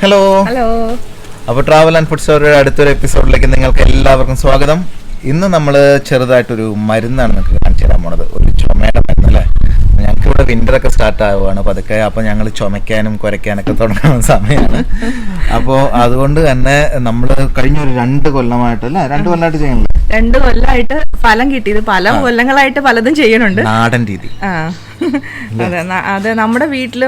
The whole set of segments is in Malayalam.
Hello hello. അപ്പോൾ ട്രാവൽ ആൻഡ് ഫുഡ് സ്റ്റോറിയുടെ അടുത്തൊരു എപ്പിസോഡിലേക്ക് നിങ്ങൾക്ക് എല്ലാവർക്കും സ്വാഗതം. ഇന്ന് നമ്മൾ ചെറുതായിട്ടൊരു മരുന്നാണ് നിങ്ങൾക്ക് കാണിച്ചു തരാൻ പോണത്. ഒരു ചുമയുടെ മരുന്ന് അല്ലേ. ഞങ്ങൾക്ക് ഇവിടെ വിൻ്ററൊക്കെ സ്റ്റാർട്ട് ആവുകയാണ് പതുക്കെ. അപ്പോൾ ഞങ്ങൾ ചുമയ്ക്കാനും കുരയ്ക്കാനൊക്കെ തുടങ്ങുന്ന സമയമാണ്. അപ്പോൾ അതുകൊണ്ട് തന്നെ നമ്മൾ കഴിഞ്ഞ ഒരു 2 കൊല്ലമായിട്ട് അല്ലേ 2 കൊല്ലമായിട്ട് ചെയ്യുന്നില്ല 2 കൊല്ലമായിട്ട് ഫലം കിട്ടിയത്. പല കൊല്ലങ്ങളായിട്ട് പലതും ചെയ്യണുണ്ട്. നാടൻ രീതി. അതെ അതെ, നമ്മുടെ വീട്ടിൽ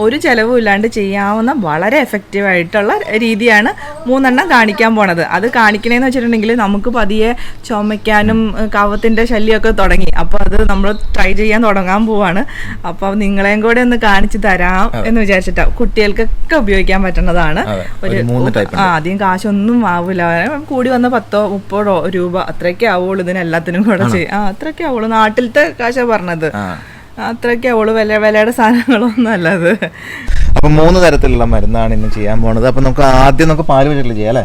ഒരു ചെലവും ഇല്ലാണ്ട് ചെയ്യാവുന്ന വളരെ എഫക്റ്റീവ് ആയിട്ടുള്ള രീതിയാണ് 3 കാണിക്കാൻ പോണത്. അത് കാണിക്കണേന്ന് വെച്ചിട്ടുണ്ടെങ്കിൽ നമുക്ക് പതിയെ ചുമയ്ക്കാനും കഫത്തിന്റെ ശല്യമൊക്കെ തുടങ്ങി. അപ്പോൾ അത് നമ്മൾ ട്രൈ ചെയ്യാൻ തുടങ്ങാൻ പോവാണ്. അപ്പോൾ നിങ്ങളെയും കൂടെ ഒന്ന് കാണിച്ചു തരാം എന്ന് വിചാരിച്ചിട്ടാ. കുട്ടികൾക്കൊക്കെ ഉപയോഗിക്കാൻ പറ്റുന്നതാണ്. അധികം കാശൊന്നും ആവില്ല. കൂടി വന്ന 10-30 രൂപ അത്രയൊക്കെ ആവുള്ളൂ ഇതിനെല്ലാത്തിനും കൂടെ ചെയ്യാം. അത്രയൊക്കെ ആവുള്ളൂ. നാട്ടിലത്തെ കാശാ പറഞ്ഞത്. അത്രയൊക്കെ ആവുള്ളൂ. വിലയുടെ സാധനങ്ങളൊന്നും അല്ല അത്. അപ്പൊ 3 തരത്തിലുള്ള മരുന്നാണ് ഇന്ന് ചെയ്യാൻ പോണത്. അപ്പൊ നമുക്ക് ആദ്യം പാല് വെച്ചിട്ടുള്ള ചെയ്യാം അല്ലേ?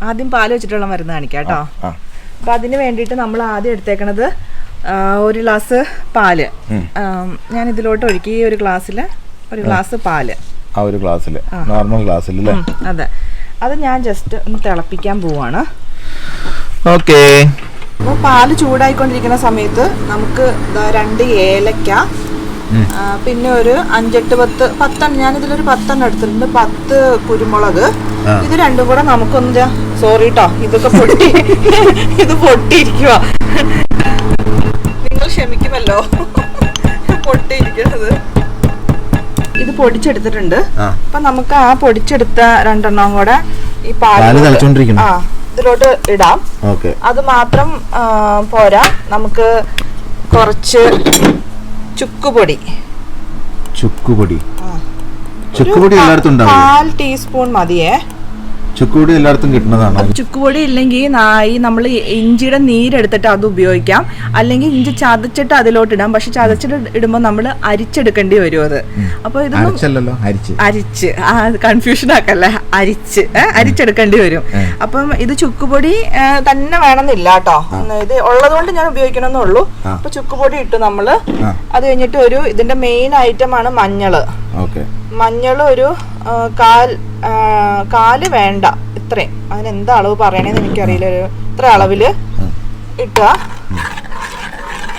ആദ്യം പാല് വെച്ചിട്ടുള്ള മരുന്ന് കാണിക്കാം കേട്ടോ. അപ്പൊ അതിന് വേണ്ടിയിട്ട് നമ്മൾ ആദ്യം എടുത്തേക്കണത് 1 ഗ്ലാസ് പാല്. ഞാൻ ഇതിലോട്ട് ഒഴുക്കി ഈ ഒരു ഗ്ലാസ്സിൽ 1 ഗ്ലാസ് പാല്. ആ ഒരു ഗ്ലാസ്സിൽ, നോർമൽ ഗ്ലാസ്സിൽ അല്ലേ? അതെ. അത് ഞാൻ ജസ്റ്റ് ഒന്ന് തിളപ്പിക്കാൻ പോവാണ്. ഓക്കേ. അപ്പോൾ പാല് ചൂടായിക്കൊണ്ടിരിക്കുന്ന സമയത്ത് നമുക്ക് 2 ഏലക്ക, പിന്നെ ഒരു 5-8-10 ഞാനിതിലൊരു 10 എടുത്തിട്ടുണ്ട്. 10 കുരുമുളക്. ഇത് രണ്ടും കൂടെ നമുക്കൊന്ന്, സോറി കേട്ടോ, ഇതൊക്കെ ഇത് പൊട്ടിയിരിക്കുക, നിങ്ങൾ ക്ഷമിക്കുമല്ലോ. പൊട്ടിയിരിക്കുന്നത് ഇത് പൊടിച്ചെടുത്തിട്ടുണ്ട്. അപ്പൊ നമുക്ക് ആ പൊടിച്ചെടുത്ത 2 കൂടെ ഈ പാല് ഇതിലോട്ട് ഇടാം. അത് മാത്രം പോരാ, നമുക്ക് കുറച്ച് ചുക്കുപൊടി എല്ലായിടത്തും 1/4 ടീസ്പൂൺ മതിയേ. ചുക്കുപൊടി എല്ലായിടത്തും കിട്ടുന്നതാണ്. ചുക്കുപൊടി ഇല്ലെങ്കിൽ ഈ നമ്മൾ ഇഞ്ചിയുടെ നീരെടുത്തിട്ട് അത് ഉപയോഗിക്കാം. അല്ലെങ്കിൽ ഇഞ്ചി ചതച്ചിട്ട് അതിലോട്ട് ഇടാം. പക്ഷെ ചതച്ചിട്ട് ഇടുമ്പോൾ നമ്മൾ അരിച്ചെടുക്കേണ്ടി വരും അത്. അപ്പൊ ഇതൊന്നും അരിച്ച് കൺഫ്യൂഷൻ ആക്കല്ലേ, അരിച്ചെടുക്കേണ്ടി വരും. അപ്പം ഇത് ചുക്കുപൊടി തന്നെ വേണമെന്നില്ല കേട്ടോ. ഇത് ഉള്ളതുകൊണ്ട് ഞാൻ ഉപയോഗിക്കണമെന്നുള്ളൂ. അപ്പൊ ചുക്കുപൊടി ഇട്ടു നമ്മള്. അത് കഴിഞ്ഞിട്ട് ഇതിന്റെ മെയിൻ ഐറ്റം ആണ് മഞ്ഞള്. മഞ്ഞൾ ഒരു കാല് വേണ്ട, ഇത്രയും. അതിനെന്താ അളവ് പറയണേന്ന് എനിക്കറിയില്ല. ഇത്ര അളവില് ഇട്ടുക.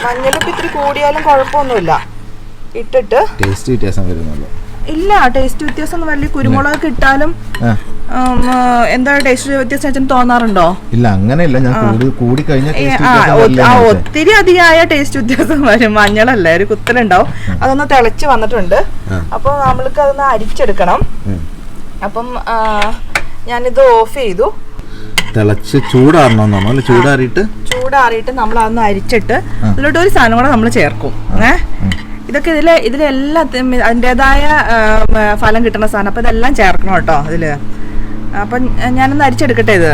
മഞ്ഞളിപ്പോ ഇത്തിരി കൂടിയാലും കുഴപ്പമൊന്നുമില്ല. ഇട്ടിട്ട് ടേസ്റ്റ് വ്യത്യാസം വരുന്നുള്ളൂ. ഇല്ല, ടേസ്റ്റ് വ്യത്യാസം വലിയ കുരുമുളക് ഇട്ടാലും എന്താ ടേസ്റ്റ് വ്യത്യാസം തോന്നാറുണ്ടോ? ഇല്ല, അങ്ങനെയല്ല. ഞാൻ കൂടി കഴിഞ്ഞ ഒത്തിരി അധികമായ ടേസ്റ്റ് വ്യത്യാസം വരും. മഞ്ഞളല്ലേ, ഒരു കുത്തലുണ്ടാവും. അതൊന്ന് തിളച്ച് വന്നിട്ടുണ്ട്. അപ്പൊ നമ്മൾക്ക് അതൊന്ന് അരിച്ചെടുക്കണം. അപ്പം ഞാനിത് ഓഫ് ചെയ്തു. തിളച്ച് ചൂടാറിയിട്ട് നമ്മൾ അതൊന്ന് അരിച്ചിട്ട് അതിലോട്ട് ഒരു സാധനം കൂടെ നമ്മൾ ചേർക്കും. ഇതൊക്കെ ഇതിലെല്ലാം അതിൻ്റെതായ ഫലം കിട്ടുന്ന സാധനം. അപ്പൊ ഇതെല്ലാം ചേർക്കണം കേട്ടോ ഇതില്. അപ്പൊ ഞാനൊന്ന് അരിച്ചെടുക്കട്ടെ ഇത്.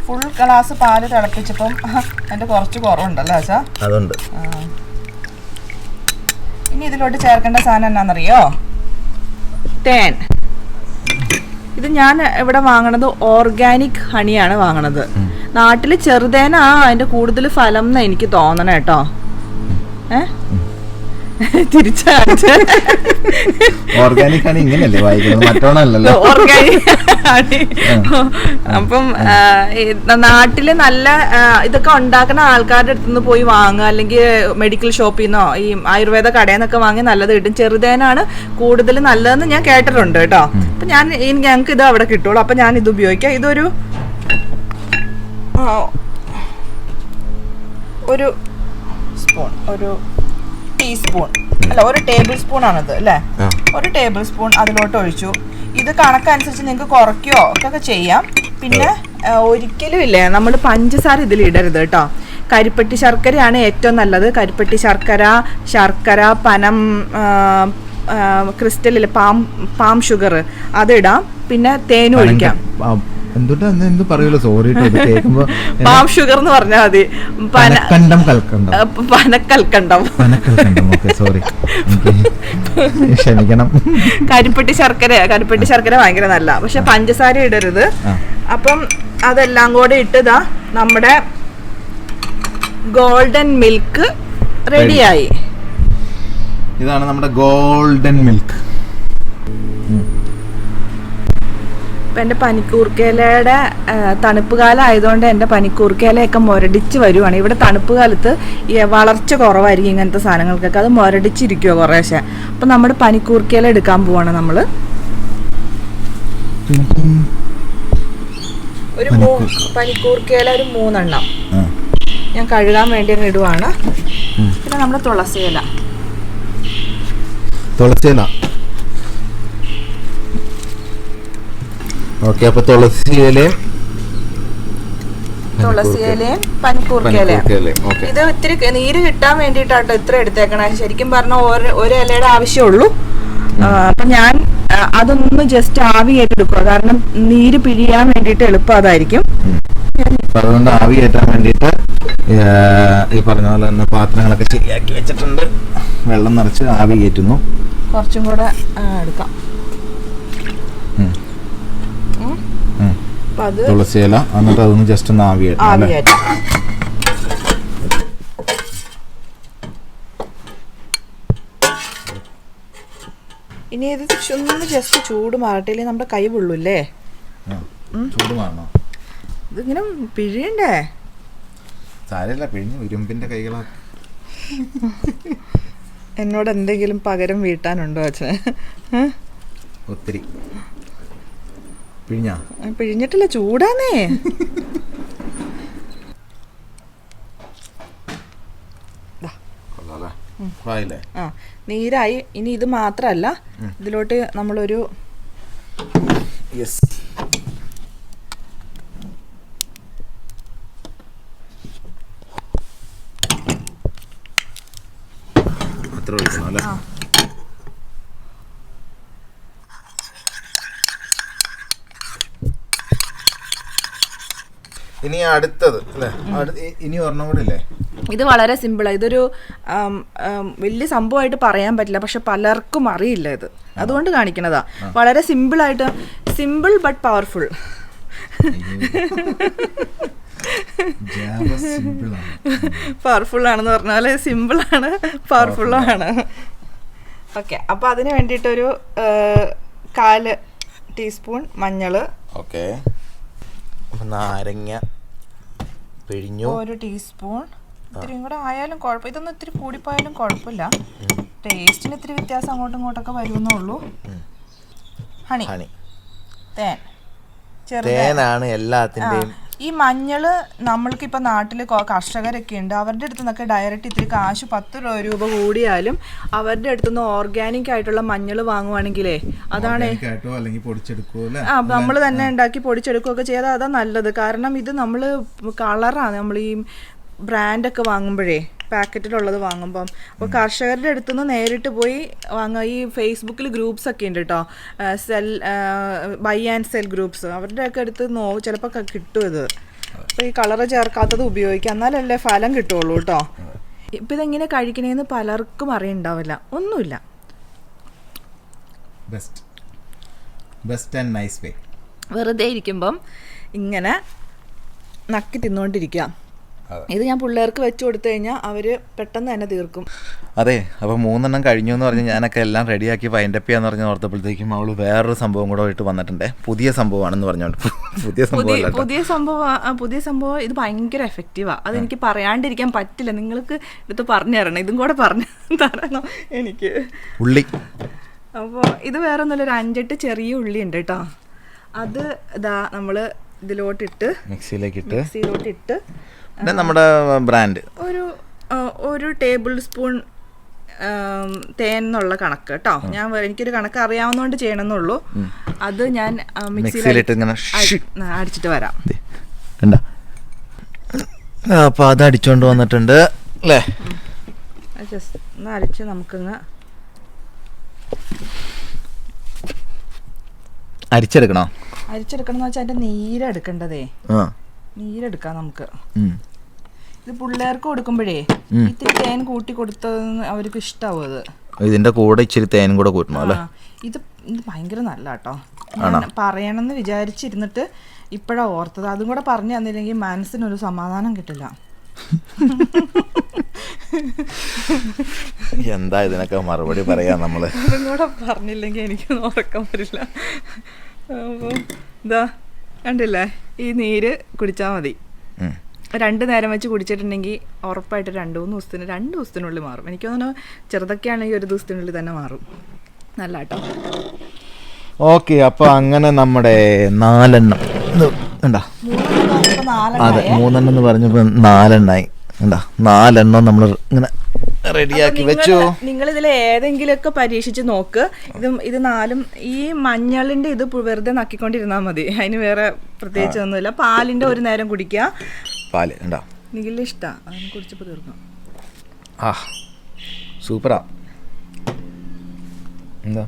ഫുൾ ഗ്ലാസ് പാല് തിളപ്പിച്ചപ്പം അതിന്റെ കുറച്ച് കുറവുണ്ടല്ലോ ആശാ. അതുണ്ട്. ഇനി ഇതിലോട്ട് ചേർക്കേണ്ട സാധനം എന്നാന്നറിയോ? തേൻ. ഇത് ഞാൻ ഇവിടെ വാങ്ങണത് ഓർഗാനിക് ഹണിയാണ് വാങ്ങണത്. നാട്ടില് ചെറുതേനാ അതിന്റെ കൂടുതൽ ഫലം എന്ന് എനിക്ക് തോന്നണ കേട്ടോ. ഓർഗാനിക് ഹണി ഇങ്ങനെയല്ലേ വായിക്കുന്നത്, മറ്റോണല്ലോ. Organic honey. അപ്പം നാട്ടില് നല്ല ഇതൊക്കെ ഉണ്ടാക്കുന്ന ആൾക്കാരുടെ അടുത്തുനിന്ന് പോയി വാങ്ങുക, അല്ലെങ്കിൽ മെഡിക്കൽ ഷോപ്പിൽ നിന്നോ ഈ ആയുർവേദ കടയിൽ നിന്നൊക്കെ വാങ്ങി നല്ലത് കിട്ടും. ചെറുതേനാണ് കൂടുതൽ നല്ലതെന്ന് ഞാൻ കേട്ടിട്ടുണ്ട് കേട്ടോ. അപ്പൊ ഞങ്ങൾക്ക് ഇത് അവിടെ കിട്ടുള്ളൂ. അപ്പൊ ഞാൻ ഇത് ഉപയോഗിക്കാം. ഇതൊരു സ്പൂൺ, ഒരു ടീസ്പൂൺ അല്ല, 1 ടേബിൾ സ്പൂൺ ആണിത് അല്ലേ. 1 ടേബിൾ സ്പൂൺ അതിലോട്ട് ഒഴിച്ചു. ഇത് കണക്കനുസരിച്ച് നിങ്ങൾക്ക് കുറയ്ക്കുകയോ ഒക്കെ ചെയ്യാം. പിന്നെ ഒരിക്കലും ഇല്ലേ നമ്മൾ പഞ്ചസാര ഇതിൽ ഇടരുത് കേട്ടോ. കരിപ്പെട്ടി ശർക്കരയാണ് ഏറ്റവും നല്ലത്. കരിപ്പെട്ടി ശർക്കര, പനം, ക്രിസ്റ്റലില് പാം ഷുഗർ അതിടാം. പിന്നെ തേനും ഒഴിക്കാം. പാം ഷുഗർ എന്ന് പറഞ്ഞാൽ മതി. പനക്കൽക്കണ്ടം. കരിപ്പെട്ടി ശർക്കര ഭയങ്കര നല്ല. പക്ഷെ പഞ്ചസാര ഇടരുത്. അപ്പം അതെല്ലാം കൂടെ ഇട്ടതാ നമ്മുടെ ഗോൾഡൻ മിൽക്ക് റെഡിയായി. ഇതാണ് നമ്മുടെ ഗോൾഡൻ മിൽക്ക്. ഇപ്പം എൻ്റെ പനിക്കൂർക്കേലയുടെ തണുപ്പ് കാലം ആയതുകൊണ്ട് എൻ്റെ പനിക്കൂർക്കേലയൊക്കെ മുരടിച്ച് വരുവാണ്. ഇവിടെ തണുപ്പ് കാലത്ത് ഈ വളർച്ച കുറവായിരിക്കും ഇങ്ങനത്തെ സാധനങ്ങൾക്കൊക്കെ, അത് മുരടിച്ചിരിക്കുമോ കുറേശ്ശെ. അപ്പം നമ്മുടെ പനിക്കൂർക്കേല എടുക്കാൻ പോവാണ് നമ്മൾ. ഒരു പനിക്കൂർക്കേല ഒരു 3 എണ്ണം ഞാൻ കഴുകാൻ വേണ്ടി അങ്ങ് ഇടുവാണ്. പിന്നെ നമ്മുടെ തുളസിയില. ഓക്കെ, അപ്പൊ തുളസിയിലയും പനിക്കൂർക്കേലയും. ഇത് ഇത്തിരി നീര് കിട്ടാൻ വേണ്ടിയിട്ടാട്ടോ ഇത്ര എടുത്തേക്കണേ. ശരിക്കും പറഞ്ഞ ഒരു ഇലയുടെ ആവശ്യമുള്ളൂ. അപ്പൊ ഞാൻ അതൊന്ന് ജസ്റ്റ് ആവി കയറ്റിയെടുക്കുക, കാരണം നീര് പിഴിയാൻ വേണ്ടിയിട്ട് എളുപ്പം അതായിരിക്കും. അതുകൊണ്ട് ആവി കയറ്റാൻ വേണ്ടിയിട്ട് ഈ പറഞ്ഞ പോലെ തന്നെ പാത്രങ്ങളൊക്കെ ശരിയാക്കി വെച്ചിട്ടുണ്ട്. വെള്ളം നിറച്ച് ആവി കയറ്റുന്നു. കുറച്ചും കൂടെ എടുക്കാം. തുളസിയില, എന്നിട്ട് അതൊന്ന് ജസ്റ്റ് ഒന്ന് ആവി കയറ്റും. ഇനി ഇത് ഒന്ന് ജസ്റ്റ് ചൂട് മാറട്ടെ, നമ്മുടെ കൈ പൊള്ളൂല്ലേ. ചൂട് മാറണോ? ഇതിങ്ങനെ പിഴിയണ്ടേ? സാരമില്ല, പിഴിഞ്ഞ് ഇരുമ്പിന്റെ കൈകളാ. എന്നോട് എന്തെങ്കിലും പകരം വീട്ടാനുണ്ടോ അച്ഛനെ? ഒത്തിരി പിഴിഞ്ഞിട്ടില്ല, ചൂടാന്നേ. നീരായി. ഇനി ഇത് മാത്രല്ല, ഇതിലോട്ട് നമ്മളൊരു അത്ര ഒഴിക്കണം അല്ലേ? ഇനി അടുത്തത് അല്ലേ? ഇനി ഒരെണ്ണം കൂടെ ഇല്ലേ? ഇത് വളരെ സിമ്പിളാണ്. ഇതൊരു വലിയ സംഭവമായിട്ട് പറയാൻ പറ്റില്ല, പക്ഷെ പലർക്കും അറിയില്ല ഇത്, അതുകൊണ്ട് കാണിക്കണതാ. വളരെ സിമ്പിളായിട്ട്, സിമ്പിൾ ബട്ട് പവർഫുൾ. പവർഫുൾ ആണെന്ന് പറഞ്ഞാൽ സിമ്പിളാണ്, പവർഫുള്ളാണ്. ഓക്കെ, അപ്പോൾ അതിന് വേണ്ടിയിട്ടൊരു 1/4 ടീസ്പൂൺ മഞ്ഞൾ. ഓക്കെ, നാരങ്ങ പിഴിഞ്ഞു. 1 ടീസ്പൂൺ. ഇത്തിരിയും കൂടെ ആയാലും കുഴപ്പം, ഇതൊന്നും ഇത്തിരി കൂടിപ്പോയാലും കുഴപ്പമില്ല. ടേസ്റ്റിന് ഇത്തിരി വ്യത്യാസം അങ്ങോട്ടും ഇങ്ങോട്ടൊക്കെ വരുമെന്നേ ഉള്ളൂ. ഹണി, തേൻ, തേനാണ് എല്ലാത്തിൻ്റെയും. ഈ മഞ്ഞൾ നമ്മൾക്കിപ്പോൾ നാട്ടിൽ കർഷകരൊക്കെ ഉണ്ട്, അവരുടെ അടുത്ത് നിന്നൊക്കെ ഡയറക്റ്റ് ഇത്തിരി കാശ് 10 രൂപ കൂടിയാലും അവരുടെ അടുത്തുനിന്ന് ഓർഗാനിക് ആയിട്ടുള്ള മഞ്ഞൾ വാങ്ങുവാണെങ്കിലേ അതാണ് നമ്മൾ തന്നെ ഉണ്ടാക്കി പൊടിച്ചെടുക്കുകയൊക്കെ ചെയ്താൽ അതാ നല്ലത്. കാരണം ഇത് നമ്മൾ കളറാണ്, നമ്മൾ ഈ ബ്രാൻഡൊക്കെ വാങ്ങുമ്പോഴേ, പാക്കറ്റിലുള്ളത് വാങ്ങുമ്പം. അപ്പോൾ കർഷകരുടെ അടുത്തുനിന്ന് നേരിട്ട് പോയി വാങ്ങുക. ഈ ഫേസ്ബുക്കിൽ ഗ്രൂപ്പ്സ് ഒക്കെ ഉണ്ട് കേട്ടോ, ബൈ ആൻഡ് സെൽ ഗ്രൂപ്പ്സ്. അവരുടെയൊക്കെ അടുത്ത് ചിലപ്പോൾ കിട്ടും ഇത്. അപ്പോൾ ഈ കളറ് ചേർക്കാത്തത് ഉപയോഗിക്കുക, എന്നാലല്ലേ ഫലം കിട്ടുള്ളൂ കേട്ടോ. ഇപ്പം ഇതെങ്ങനെ കഴിക്കണേന്ന് പലർക്കും അറിയണ്ടാവില്ല, ഒന്നുമില്ല. Best and nice way. വെറുതെ ഇരിക്കുമ്പം ഇങ്ങനെ നക്കി തിന്നുകൊണ്ടിരിക്കുക. ഇത് ഞാൻ പിള്ളേർക്ക് വെച്ച് കൊടുത്തു കഴിഞ്ഞാൽ അവർ പെട്ടെന്ന് തന്നെ തീർക്കും. അതെ, അപ്പോൾ 3 എണ്ണം കഴിഞ്ഞു എന്ന് പറഞ്ഞ് ഞാനൊക്കെ എല്ലാം റെഡിയാക്കി വൈൻഡപ്പ് ചെയ്യാന്ന് പറഞ്ഞ് ഓർത്തപ്പോഴത്തേക്കും അവൾ വേറൊരു സംഭവം കൂടെ ആയിട്ട് വന്നിട്ടുണ്ട്. പുതിയ സംഭവമാണെന്ന് പറഞ്ഞോണ്ട്. പുതിയ സംഭവം ഇത് ഭയങ്കര എഫക്റ്റീവാണ്. അതെനിക്ക് പറയാണ്ടിരിക്കാൻ പറ്റില്ല. നിങ്ങൾക്ക് എടുത്ത് പറഞ്ഞു തരണം, ഇതും കൂടെ പറഞ്ഞു തരണം എനിക്ക്. ഉള്ളി, അപ്പോൾ ഇത് വേറെ ഒന്നുമില്ല, ഒരു 5-8 ചെറിയ ഉള്ളി ഉണ്ട് കേട്ടോ. അത് ഇതാ നമ്മൾ ഇതിലോട്ടിട്ട് മിക്സിയിലോട്ടിട്ട് നമ്മുടെ ബ്രാൻഡ് ഒരു ടേബിൾ സ്പൂൺ തേൻ എന്നുള്ള കണക്ക് കേട്ടോ. എനിക്കൊരു കണക്ക് അറിയാവുന്നതുകൊണ്ട് ചെയ്യണമെന്നുള്ളൂ. അത് ഞാൻ മിക്സിയിലിട്ട് അടിച്ചിട്ട് വരാം. അപ്പോൾ അത് അടിച്ചോണ്ട് വന്നിട്ടുണ്ട് അല്ലേ? ജസ്റ്റ് ഒന്ന് അടിച്ച് നമുക്കങ്ങ് അരിച്ചെടുക്കണം എന്ന് വെച്ചാൽ അതിന്റെ നീരെടുക്കേണ്ടതേ. നീരെടുക്കാം നമുക്ക്. ഇത് പിള്ളേർക്ക് കൊടുക്കുമ്പോഴേ ഇത്തിരി തേൻ കൂട്ടി കൊടുത്തതെന്ന് അവർക്ക് ഇഷ്ടാവും. അത് ഇതിന്റെ കൂടെ ഇച്ചിരി തേൻ കൂടെ കൂട്ടണം അല്ലേ? ഇത് ഭയങ്കര നല്ല കേട്ടോ. പറയണമെന്ന് വിചാരിച്ചിരുന്നിട്ട് ഇപ്പോഴാണ് ഓർത്തത്. അതും കൂടെ പറഞ്ഞു തന്നില്ലെങ്കിൽ മനസ്സിനൊരു സമാധാനം കിട്ടില്ല. എന്താ ഇതിനൊക്കെ മറുപടി പറയാ നമ്മള്? അതും കൂടെ പറഞ്ഞില്ലെങ്കിൽ എനിക്ക് ഉറക്കം വരില്ല. അപ്പോൾ ഇതാ കണ്ടില്ലേ, ഈ നീര് കുടിച്ചാൽ മതി. 2 നേരം വെച്ച് കുടിച്ചിട്ടുണ്ടെങ്കിൽ ഉറപ്പായിട്ട് 2-3 ദിവസത്തിനുള്ളിൽ മാറും. എനിക്ക് തോന്നുന്നു ചെറുതൊക്കെ ആണെങ്കിൽ 1 ദിവസത്തിനുള്ളിൽ തന്നെ മാറും. നല്ല കേട്ടോ. ഓക്കെ, അപ്പൊ അങ്ങനെ നമ്മുടെ 4 ഉണ്ടാ, അതെ 3 എന്ന് പറഞ്ഞപ്പോ 4 ഉണ്ടാ. 4 നമ്മൾ ഇങ്ങനെ റെഡിയാക്കി വെച്ചു. നിങ്ങൾ ഇതിൽ ഏതെങ്കിലുമൊക്കെ പരീക്ഷിച്ച് നോക്ക്. ഇത് 4 ഈ മഞ്ഞളിന്റെ ഇത് വെറുതെ നക്കിക്കൊണ്ടിരുന്നാൽ മതി, അതിന് വേറെ പ്രത്യേകിച്ച് ഒന്നുമില്ല. പാലിന്റെ 1 നേരം കുടിക്കുക. പാല് ഉണ്ടാ, നിഖിലിന് ഇഷ്ടാ, അതിന് കുടിച്ചപ്പോൾ തീർന്നു. ആ സൂപ്പറാ. എന്താ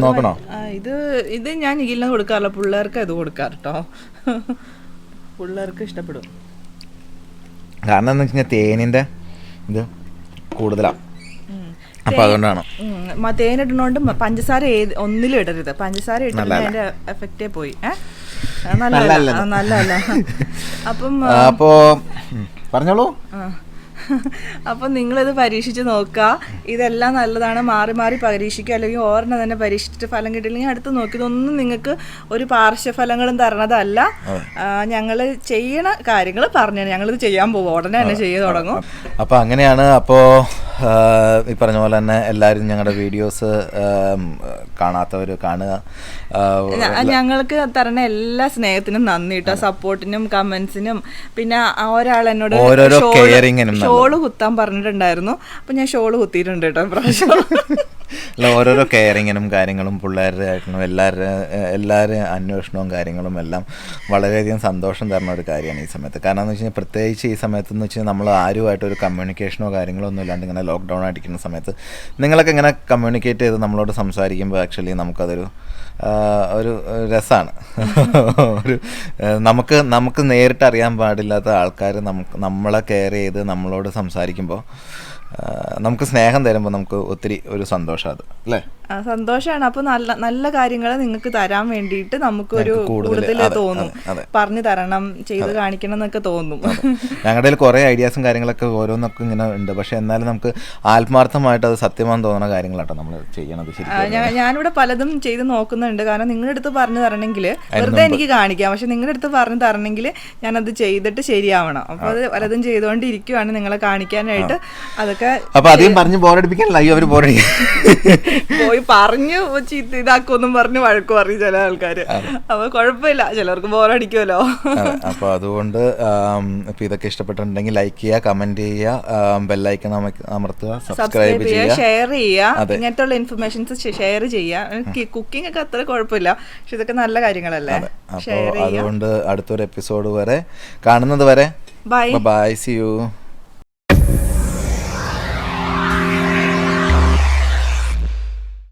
നോക്കണോ? ഇത് ഞാൻ നിഖിലിന് കൊടുക്കാറില്ല, പിള്ളേർക്ക് ഇത് കൊടുക്കാറ് കേട്ടോ. പിള്ളേർക്ക് ഇഷ്ടപ്പെടും. കാരണം എന്താ വെച്ച് കഴിഞ്ഞാൽ തേനിന്റെ ഇത് കൂടുതലാണ്, അപ്പൊ അതുകൊണ്ടാണ്. തേനിടുന്നോണ്ട് പഞ്ചസാര ഒന്നിലും ഇടരുത്. പഞ്ചസാര ഇട്ടിട്ട് അതിന്റെ എഫക്റ്റേ പോയി. നല്ലതല്ല. അപ്പോ പറഞ്ഞോളൂ. അപ്പം നിങ്ങളിത് പരീക്ഷിച്ച് നോക്കുക. ഇതെല്ലാം നല്ലതാണ്. മാറി മാറി പരീക്ഷിക്കുക, അല്ലെങ്കിൽ ഓരെണ്ണം തന്നെ പരീക്ഷിച്ചിട്ട് ഫലം കിട്ടിയില്ലെങ്കിൽ അടുത്ത് നോക്കി. ഇതൊന്നും നിങ്ങൾക്ക് ഒരു പാർശ്വഫലങ്ങളും തരണതല്ല. ഞങ്ങൾ ചെയ്യണ കാര്യങ്ങൾ പറഞ്ഞു, ഞങ്ങളിത് ചെയ്യാൻ പോകും, ഉടനെ തന്നെ ചെയ്തു തുടങ്ങും. അപ്പോൾ അങ്ങനെയാണ്. അപ്പോൾ ഈ പറഞ്ഞ പോലെ തന്നെ എല്ലാവരും ഞങ്ങളുടെ വീഡിയോസ് കാണാത്തവർ കാണുക. ഞങ്ങൾക്ക് തരണ എല്ലാ സ്നേഹത്തിനും നന്ദി കേട്ടോ, സപ്പോർട്ടിനും കമന്റ്സിനും. പിന്നെ ഒരാൾ എന്നോട് ഷോള് കുത്താൻ പറഞ്ഞിട്ടുണ്ടായിരുന്നു, അപ്പൊ ഞാൻ ഷോള് കുത്തിയിട്ടുണ്ട് കേട്ടോ പ്രാവശ്യം. അല്ല, ഓരോരോ കെയറിങ്ങിനും കാര്യങ്ങളും പിള്ളേരുടെ ആയിട്ടും എല്ലാവരും അന്വേഷണവും കാര്യങ്ങളും എല്ലാം വളരെയധികം സന്തോഷം തരുന്ന ഒരു കാര്യമാണ് ഈ സമയത്ത്. കാരണം എന്ന് വെച്ച് കഴിഞ്ഞാൽ പ്രത്യേകിച്ച് ഈ സമയത്ത് എന്ന് വെച്ച് കഴിഞ്ഞാൽ നമ്മൾ ആരുമായിട്ടൊരു കമ്മ്യൂണിക്കേഷനോ കാര്യങ്ങളോ ഒന്നും ഇല്ലാണ്ട് ഇങ്ങനെ ലോക്ക്ഡൗൺ ആയിട്ടിരിക്കുന്ന സമയത്ത് നിങ്ങളൊക്കെ ഇങ്ങനെ കമ്മ്യൂണിക്കേറ്റ് ചെയ്ത് നമ്മളോട് സംസാരിക്കുമ്പോൾ ആക്ച്വലി നമുക്കതൊരു ഒരു രസമാണ്. ഒരു നമുക്ക് നേരിട്ട് അറിയാൻ പാടില്ലാത്ത ആൾക്കാർ നമ്മളെ കെയർ ചെയ്ത് നമ്മളോട് സംസാരിക്കുമ്പോൾ നമുക്ക് സ്നേഹം തരുമ്പോൾ നമുക്ക് ഒത്തിരി ഒരു സന്തോഷം, അത് അല്ലേ? സന്തോഷമാണ്. അപ്പൊ നല്ല നല്ല കാര്യങ്ങൾ നിങ്ങൾക്ക് തരാൻ വേണ്ടിയിട്ട് നമുക്കൊരു കൂടുതൽ തോന്നും, പറഞ്ഞു തരണം, ചെയ്ത് കാണിക്കണം എന്നൊക്കെ തോന്നും. ഞങ്ങളുടെ കയ്യിൽ കുറെ ഐഡിയാസും കാര്യങ്ങളൊക്കെ ഓരോന്നൊക്കെ ഇങ്ങനെ ഉണ്ട്, പക്ഷെ എന്നാലും നമുക്ക് ആത്മാർത്ഥമായിട്ട് അത് സത്യമാണെന്ന് തോന്നുന്ന കാര്യങ്ങളാട്ടോ നമ്മൾ ചെയ്യണത്. ഞാനിവിടെ പലതും ചെയ്ത് നോക്കുന്നുണ്ട്. കാരണം നിങ്ങളുടെ അടുത്ത് പറഞ്ഞു തരണമെങ്കിൽ വെറുതെ എനിക്ക് കാണിക്കാം, പക്ഷെ നിങ്ങളുടെ അടുത്ത് പറഞ്ഞു തരണമെങ്കിൽ ഞാനത് ചെയ്തിട്ട് ശരിയാവണം. അപ്പൊ അത് പലതും ചെയ്തുകൊണ്ടിരിക്കുവാണ് നിങ്ങളെ കാണിക്കാനായിട്ട്. അതൊക്കെ അപ്പൊ അധികം പറഞ്ഞു ബോറടിപ്പിക്കാനല്ല, അവര് പോയി പറഞ്ഞു ചീത്ത ഇതാക്കൊന്നും പറഞ്ഞ് വഴക്ക് പറയും ചില ആൾക്കാര്. അപ്പൊ കുഴപ്പമില്ല, ചിലർക്ക് ബോറടിക്കുമല്ലോ. അപ്പൊ അതുകൊണ്ട് ഇപ്പൊ ഇതൊക്കെ ഇഷ്ടപ്പെട്ടിട്ടുണ്ടെങ്കിൽ ലൈക്ക് ചെയ്യുക, കമന്റ് ചെയ്യുക, ബെല്ലൈക്കൺ അമർത്തുക, സബ്സ്ക്രൈബ് ചെയ്യുക, ഷെയർ ചെയ്യുക. ഇങ്ങനത്തെ ഉള്ള ഇൻഫർമേഷൻസ് ഷെയർ ചെയ്യുക. കുക്കിംഗ് ഒക്കെ അത്ര കുഴപ്പമില്ല, പക്ഷെ ഇതൊക്കെ നല്ല കാര്യങ്ങളല്ലേ. അപ്പൊ അതുകൊണ്ട് അടുത്തൊരു എപ്പിസോഡ് വരെ കാണുന്നത് വരെ ബൈ, സീ യു.